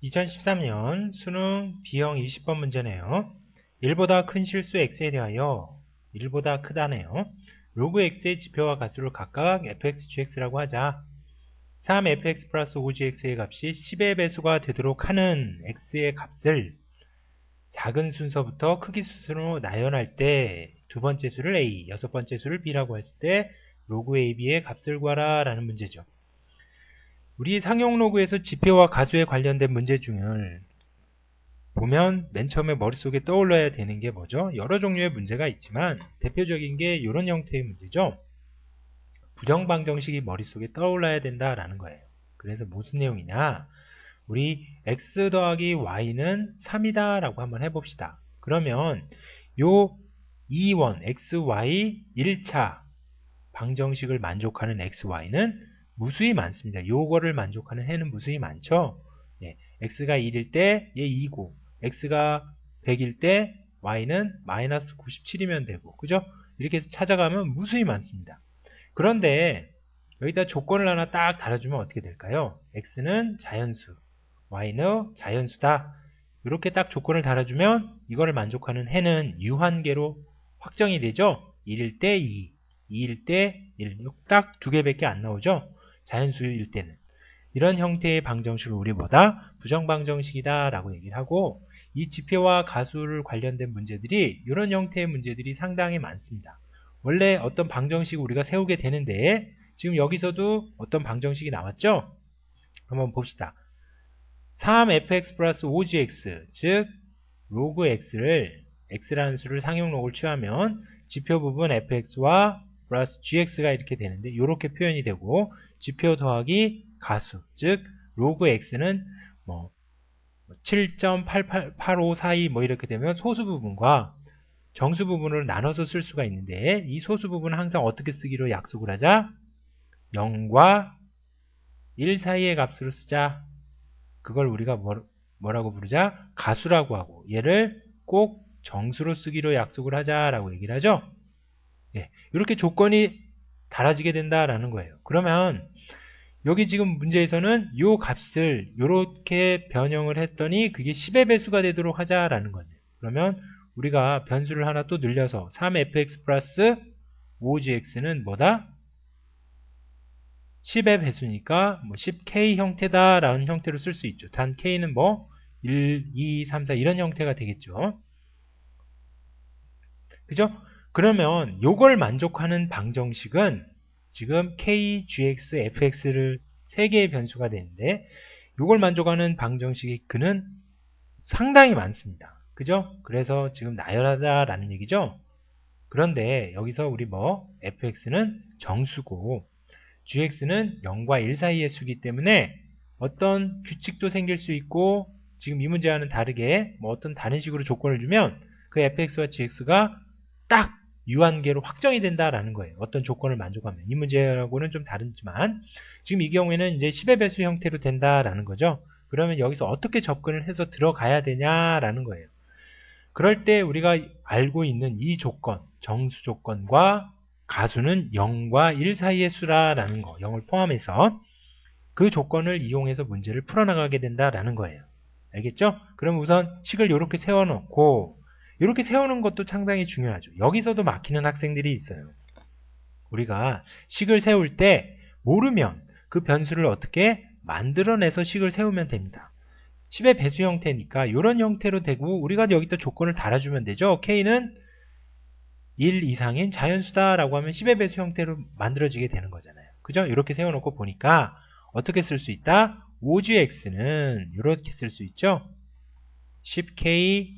2013년 수능 B형 20번 문제네요. 1보다 큰 실수 x에 대하여 1보다 크다네요. 로그 x의 지표와 가수를 각각 fx, gx라고 하자. 3fx 플러스 5gx의 값이 10의 배수가 되도록 하는 x의 값을 작은 순서부터 크기 순서로 나열할 때 두 번째 수를 a, 여섯 번째 수를 b라고 했을 때 로그 ab의 값을 구하라 라는 문제죠. 우리 상용 로그에서 지표와 가수에 관련된 문제 중을 보면 맨 처음에 머릿속에 떠올라야 되는 게 뭐죠? 여러 종류의 문제가 있지만 대표적인 게 이런 형태의 문제죠. 부정방정식이 머릿속에 떠올라야 된다라는 거예요. 그래서 무슨 내용이냐? 우리 x 더하기 y는 3이다 라고 한번 해봅시다. 그러면 요 2원 xy 1차 방정식을 만족하는 xy는 무수히 많습니다. 요거를 만족하는 해는 무수히 많죠. 예, x가 1일 때 얘 2고 x가 100일 때 y는 마이너스 97이면 되고 그죠? 이렇게 해서 찾아가면 무수히 많습니다. 그런데 여기다 조건을 하나 딱 달아주면 어떻게 될까요? x는 자연수, y는 자연수다. 이렇게 딱 조건을 달아주면 이거를 만족하는 해는 유한계로 확정이 되죠? 1일 때 2, 2일 때 1, 딱 두 개밖에 안 나오죠? 자연수일 때는. 이런 형태의 방정식을 우리보다 부정방정식이다 라고 얘기를 하고 이 지표와 가수를 관련된 문제들이 이런 형태의 문제들이 상당히 많습니다. 원래 어떤 방정식을 우리가 세우게 되는데 지금 여기서도 어떤 방정식이 나왔죠? 한번 봅시다. 3fx 플러스 5gx 즉 로그 x를 x라는 수를 상용 로그를 취하면 지표 부분 fx와 플러스 gx가 이렇게 되는데 이렇게 표현이 되고 지표 더하기 가수 즉 로그 x는 뭐 7.88542 뭐 이렇게 되면 소수 부분과 정수 부분을 나눠서 쓸 수가 있는데 이 소수 부분은 항상 어떻게 쓰기로 약속을 하자? 0과 1 사이의 값으로 쓰자. 그걸 우리가 뭐라고 부르자? 가수라고 하고 얘를 꼭 정수로 쓰기로 약속을 하자라고 얘기를 하죠. 예, 이렇게 조건이 달아지게 된다라는 거예요. 그러면 여기 지금 문제에서는 이 값을 이렇게 변형을 했더니 그게 10의 배수가 되도록 하자라는 거예요. 그러면 우리가 변수를 하나 또 늘려서 3fx 플러스 5gx는 뭐다? 10의 배수니까 뭐 10k 형태다라는 형태로 쓸 수 있죠. 단 k는 뭐 1, 2, 3, 4 이런 형태가 되겠죠. 그죠? 그러면 요걸 만족하는 방정식은 지금 k, gx, fx를 3개의 변수가 되는데 요걸 만족하는 방정식이 그는 상당히 많습니다. 그죠? 그래서 지금 나열하자라는 얘기죠. 그런데 여기서 우리 뭐 fx는 정수고 gx는 0과 1 사이의 수이기 때문에 어떤 규칙도 생길 수 있고 지금 이 문제와는 다르게 뭐 어떤 다른 식으로 조건을 주면 그 fx와 gx가 딱 유한계로 확정이 된다라는 거예요. 어떤 조건을 만족하면. 이 문제하고는 좀 다르지만 지금 이 경우에는 이제 10의 배수 형태로 된다라는 거죠. 그러면 여기서 어떻게 접근을 해서 들어가야 되냐라는 거예요. 그럴 때 우리가 알고 있는 이 조건, 정수 조건과 가수는 0과 1 사이의 수라라는 거, 0을 포함해서 그 조건을 이용해서 문제를 풀어나가게 된다라는 거예요. 알겠죠? 그럼 우선 식을 이렇게 세워놓고 이렇게 세우는 것도 상당히 중요하죠. 여기서도 막히는 학생들이 있어요. 우리가 식을 세울 때 모르면 그 변수를 어떻게 만들어내서 식을 세우면 됩니다. 10의 배수 형태니까 이런 형태로 되고 우리가 여기다 조건을 달아주면 되죠. k는 1 이상인 자연수다 라고 하면 10의 배수 형태로 만들어지게 되는 거잖아요. 그죠? 이렇게 세워놓고 보니까 어떻게 쓸 수 있다? 5gx는 이렇게 쓸 수 있죠. 10k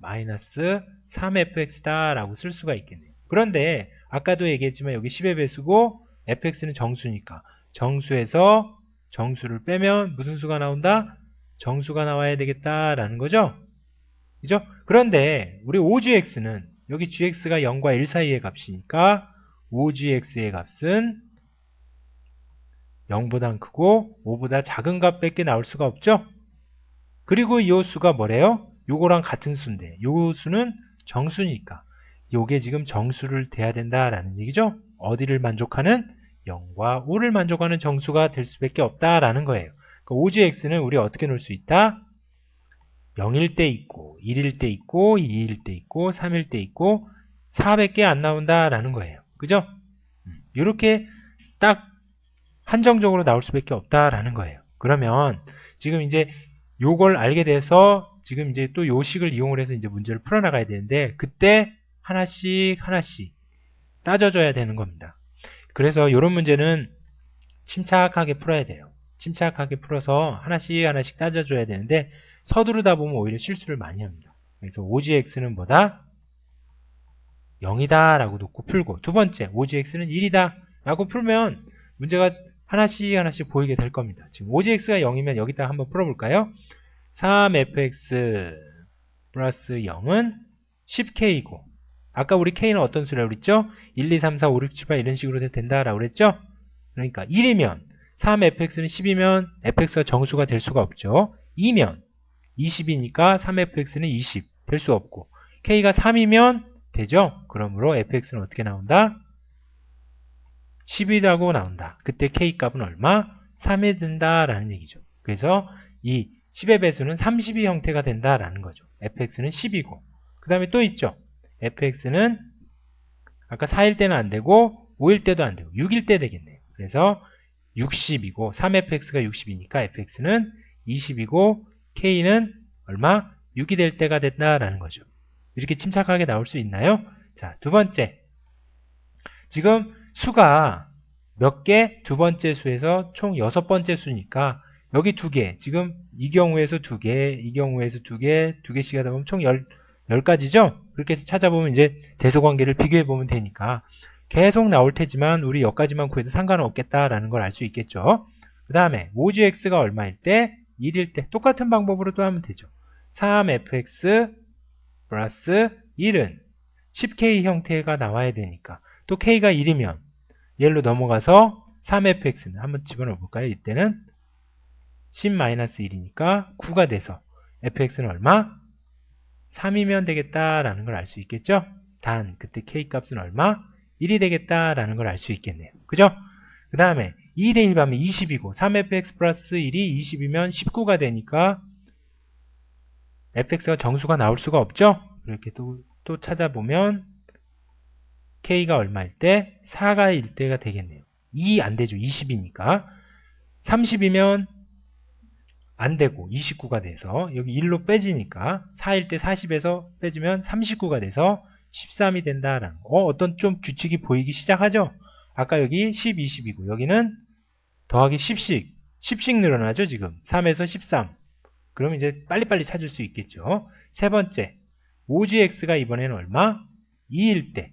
3fx다 라고 쓸 수가 있겠네요. 그런데 아까도 얘기했지만 여기 10의 배수고 fx는 정수니까 정수에서 정수를 빼면 무슨 수가 나온다? 정수가 나와야 되겠다라는 거죠. 그죠? 그런데 우리 5gx는 여기 gx가 0과 1 사이의 값이니까 5gx의 값은 0보다 크고 5보다 작은 값밖에 나올 수가 없죠. 그리고 이 수가 뭐래요? 요거랑 같은 수인데 요 수는 정수니까 요게 지금 정수를 돼야 된다라는 얘기죠. 어디를 만족하는? 0과 5를 만족하는 정수가 될 수밖에 없다라는 거예요. 그러니까 5gx는 우리가 어떻게 놓을 수 있다? 0일 때 있고 1일 때 있고 2일 때 있고 3일 때 있고 400개 안 나온다라는 거예요. 그죠? 이렇게 딱 한정적으로 나올 수밖에 없다라는 거예요. 그러면 지금 이제 요걸 알게 돼서 지금 이제 또 요 식을 이용을 해서 이제 문제를 풀어나가야 되는데 그때 하나씩 따져줘야 되는 겁니다. 그래서 이런 문제는 침착하게 풀어야 돼요. 침착하게 풀어서 하나씩 따져줘야 되는데 서두르다 보면 오히려 실수를 많이 합니다. 그래서 5gx는 뭐다? 0이다 라고 놓고 풀고 두 번째 5gx는 1이다 라고 풀면 문제가 하나씩 보이게 될 겁니다. 지금 5gx가 0이면 여기다 한번 풀어볼까요? 3fx 플러스 0은 10k이고 아까 우리 k는 어떤 수라고 그랬죠? 1, 2, 3, 4, 5, 6, 7, 8 이런 식으로 된다라고 그랬죠? 그러니까 1이면 3fx는 10이면 fx가 정수가 될 수가 없죠. 2면 20이니까 3fx는 20 될 수 없고 k가 3이면 되죠? 그러므로 fx는 어떻게 나온다? 10이라고 나온다. 그때 k값은 얼마? 3이 된다라는 얘기죠. 그래서 이 10의 배수는 32 형태가 된다라는 거죠. fx는 10이고 그 다음에 또 있죠. fx는 아까 4일 때는 안 되고 5일 때도 안 되고 6일 때 되겠네요. 그래서 60이고 3fx가 60이니까 fx는 20이고 k는 얼마? 6이 될 때가 된다라는 거죠. 이렇게 침착하게 나올 수 있나요? 자, 두 번째. 지금 수가 몇 개? 두 번째 수에서 총 6번째 수니까 여기 2개. 지금 이 경우에서 2개, 이 경우에서 2개, 2개씩 하다 보면 총 10가지죠? 그렇게 해서 찾아보면 이제 대소관계를 비교해보면 되니까 계속 나올 테지만 우리 여기까지만 구해도 상관은 없겠다라는 걸 알 수 있겠죠. 그 다음에 5gx가 얼마일 때? 1일 때 똑같은 방법으로 또 하면 되죠. 3fx 플러스 1은 10k 형태가 나와야 되니까 또 k가 1이면 얘로 넘어가서 3fx는 한번 집어넣어 볼까요? 이때는 10-1이니까 9가 돼서 fx는 얼마? 3이면 되겠다라는 걸 알 수 있겠죠? 단 그때 k값은 얼마? 1이 되겠다라는 걸 알 수 있겠네요. 그죠? 그 다음에 2 대 1 하면 20이고 3fx 플러스 1이 20이면 19가 되니까 fx가 정수가 나올 수가 없죠? 이렇게 또 찾아보면 k가 얼마일 때? 4가 일 때가 되겠네요. 2 안 되죠. 20이니까. 30이면 안 되고 29가 돼서 여기 1로 빼지니까 4일 때 40에서 빼주면 39가 돼서 13이 된다라는 거. 어떤 좀 규칙이 보이기 시작하죠? 아까 여기 10, 20이고 여기는 더하기 10씩 늘어나죠 지금. 3에서 13. 그럼 이제 빨리빨리 찾을 수 있겠죠. 세 번째, 5gx가 이번에는 얼마? 2일 때.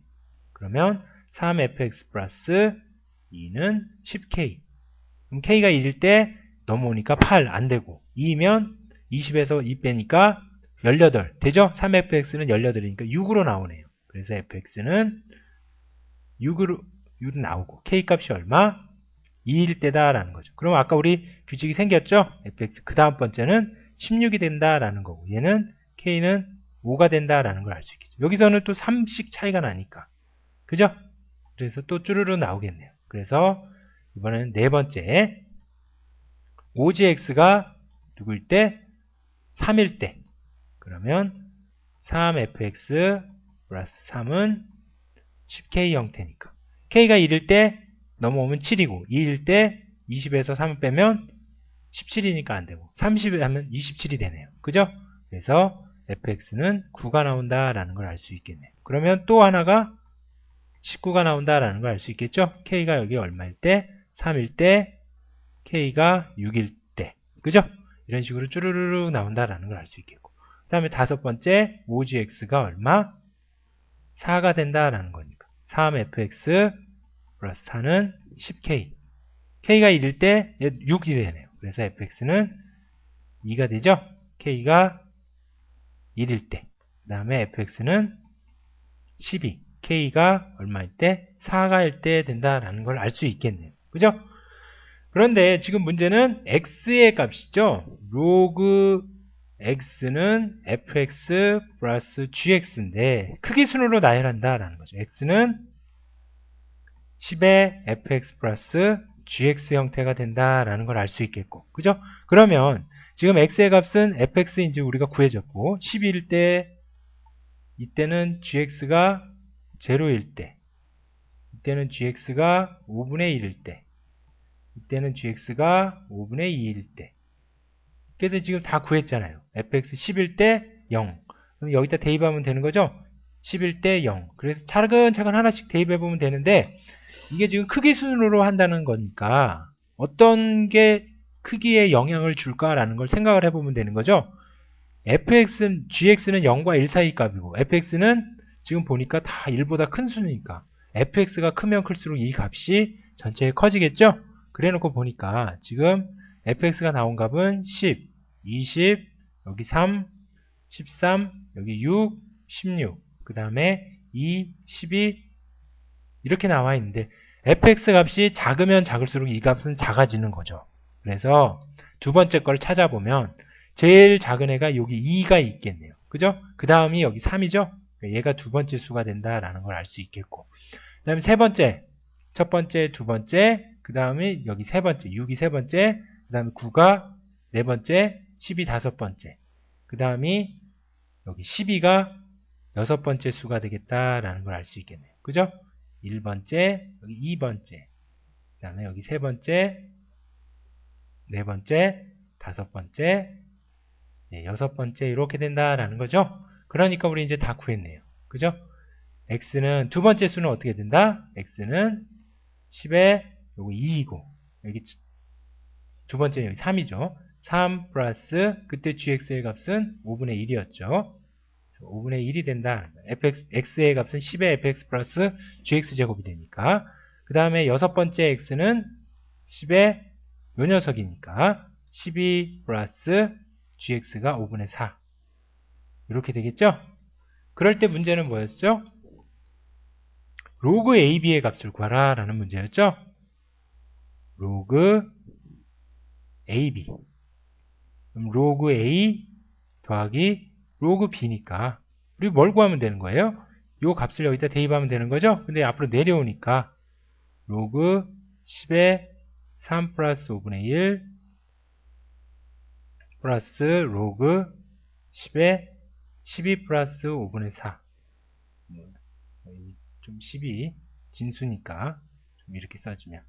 그러면 3fx 플러스 2는 10k. 그럼 k가 1일 때 넘어오니까 8 안되고 2면 20에서 2 빼니까 18 되죠? 3fx는 18이니까 6으로 나오네요. 그래서 fx는 6으로 나오고 k값이 얼마? 2일 때다라는 거죠. 그럼 아까 우리 규칙이 생겼죠? fx 그 다음 번째는 16이 된다라는 거고 얘는 k는 5가 된다라는 걸 알 수 있겠죠. 여기서는 또 3씩 차이가 나니까 그죠? 그래서 또 쭈르르 나오겠네요. 그래서 이번에는 네 번째 5gx가 누구일 때? 3일 때. 그러면 3fx 플러스 3은 10k 형태니까 k가 1일 때 넘어오면 7이고 2일 때 20에서 3을 빼면 17이니까 안되고 30을 하면 27이 되네요. 그죠? 그래서 fx는 9가 나온다라는 걸 알 수 있겠네요. 그러면 또 하나가 19가 나온다라는 걸 알 수 있겠죠? k가 여기 얼마일 때? 3일 때 k가 6일 때. 그죠? 이런 식으로 쭈르르르 나온다라는 걸 알 수 있겠고. 그 다음에 다섯 번째 5gx가 얼마? 4가 된다라는 거니까 3fx 플러스 4는 10k. k가 1일 때 6이 되네요. 그래서 fx는 2가 되죠? k가 1일 때. 그 다음에 fx는 12. k가 얼마일 때? 4가일 때 된다라는 걸 알 수 있겠네요. 그죠? 그런데 지금 문제는 x의 값이죠. 로그 x는 fx 플러스 gx인데 크기 순으로 나열한다라는 거죠. x는 10의 fx 플러스 gx 형태가 된다라는 걸 알 수 있겠고, 그죠? 그러면 지금 x의 값은 fx인지 우리가 구해줬고, 10일 때 이때는 gx가 0일 때, 이때는 gx가 5분의 1일 때, 이때는 gx가 5분의 2일 때. 그래서 지금 다 구했잖아요. fx 10일 때 0. 그럼 여기다 대입하면 되는 거죠? 10일 때 0. 그래서 차근차근 하나씩 대입해보면 되는데, 이게 지금 크기 순으로 한다는 거니까 어떤 게 크기에 영향을 줄까라는 걸 생각을 해보면 되는 거죠. gx는 0과 1 사이 값이고, fx는 지금 보니까 다 1보다 큰 수니까 fx가 크면 클수록 이 값이 전체에 커지겠죠? 그래 놓고 보니까 지금 fx가 나온 값은 10, 20, 여기 3, 13, 여기 6, 16, 그 다음에 2, 12 이렇게 나와 있는데 fx 값이 작으면 작을수록 이 값은 작아지는 거죠. 그래서 두 번째 걸 찾아보면 제일 작은 애가 여기 2가 있겠네요. 그죠? 그 다음이 여기 3이죠? 얘가 두 번째 수가 된다라는 걸 알 수 있겠고, 그 다음에 세 번째, 첫 번째, 두 번째, 그 다음에 여기 세 번째, 6이 세 번째, 그 다음에 9가 네 번째, 10이 다섯 번째, 그 다음이 여기 12가 여섯 번째 수가 되겠다라는 걸 알 수 있겠네요. 그죠? 1번째, 여기 2번째, 그 다음에 여기 세 번째, 네 번째, 다섯 번째, 네, 여섯 번째 이렇게 된다라는 거죠. 그러니까 우리 이제 다 구했네요. 그죠? x는 두 번째 수는 어떻게 된다? x는 10에 여기 2이고 여기 두 번째는 여기 3이죠. 3 플러스 그때 gx의 값은 5분의 1이었죠. 5분의 1이 된다. x의 값은 10의 fx 플러스 gx제곱이 되니까, 그 다음에 여섯 번째 x는 10의 요 녀석이니까 12 플러스 gx가 5분의 4 이렇게 되겠죠? 그럴 때 문제는 뭐였죠? 로그 ab의 값을 구하라 라는 문제였죠? 로그 ab, 그럼 로그 a 더하기 로그 b니까 우리 뭘 구하면 되는 거예요? 요 값을 여기다 대입하면 되는 거죠? 근데 앞으로 내려오니까 로그 10의 3 플러스 5분의 1 플러스 로그 10의 12 플러스 5분의 4, 좀 12 진수니까 좀 이렇게 써주면,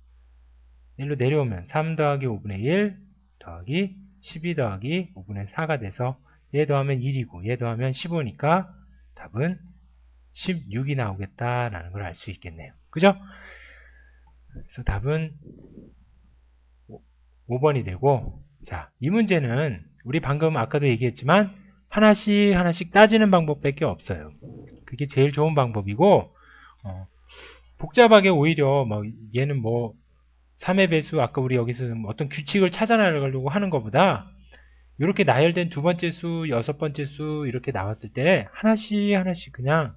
일로 내려오면 3 더하기 5분의 1 더하기 12 더하기 5분의 4가 돼서 얘 더하면 1이고 얘 더하면 15니까 답은 16이 나오겠다라는 걸 알 수 있겠네요. 그죠? 그래서 답은 5번이 되고, 자, 이 문제는 우리 방금 아까도 얘기했지만 하나씩 따지는 방법밖에 없어요. 그게 제일 좋은 방법이고, 복잡하게 오히려 얘는 뭐 3의 배수, 아까 우리 여기서 어떤 규칙을 찾아나가려고 하는 것보다 이렇게 나열된 두 번째 수, 여섯 번째 수 이렇게 나왔을 때 하나씩 그냥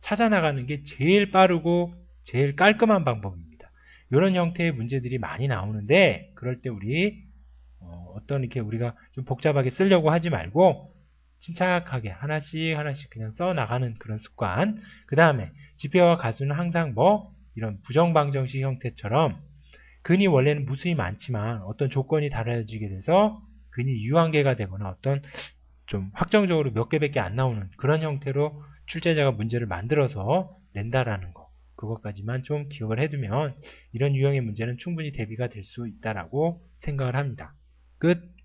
찾아나가는 게 제일 빠르고 제일 깔끔한 방법입니다. 이런 형태의 문제들이 많이 나오는데, 그럴 때 우리 어떤 이렇게 우리가 좀 복잡하게 쓰려고 하지 말고 침착하게 하나씩 그냥 써나가는 그런 습관. 그 다음에 지표와 가수는 항상 뭐 이런 부정방정식 형태처럼 근이 원래는 무수히 많지만 어떤 조건이 달라지게 돼서 근이 유한계가 되거나 어떤 좀 확정적으로 몇 개밖에 안 나오는 그런 형태로 출제자가 문제를 만들어서 낸다라는 거, 그것까지만 좀 기억을 해두면 이런 유형의 문제는 충분히 대비가 될 수 있다라고 생각을 합니다. 끝.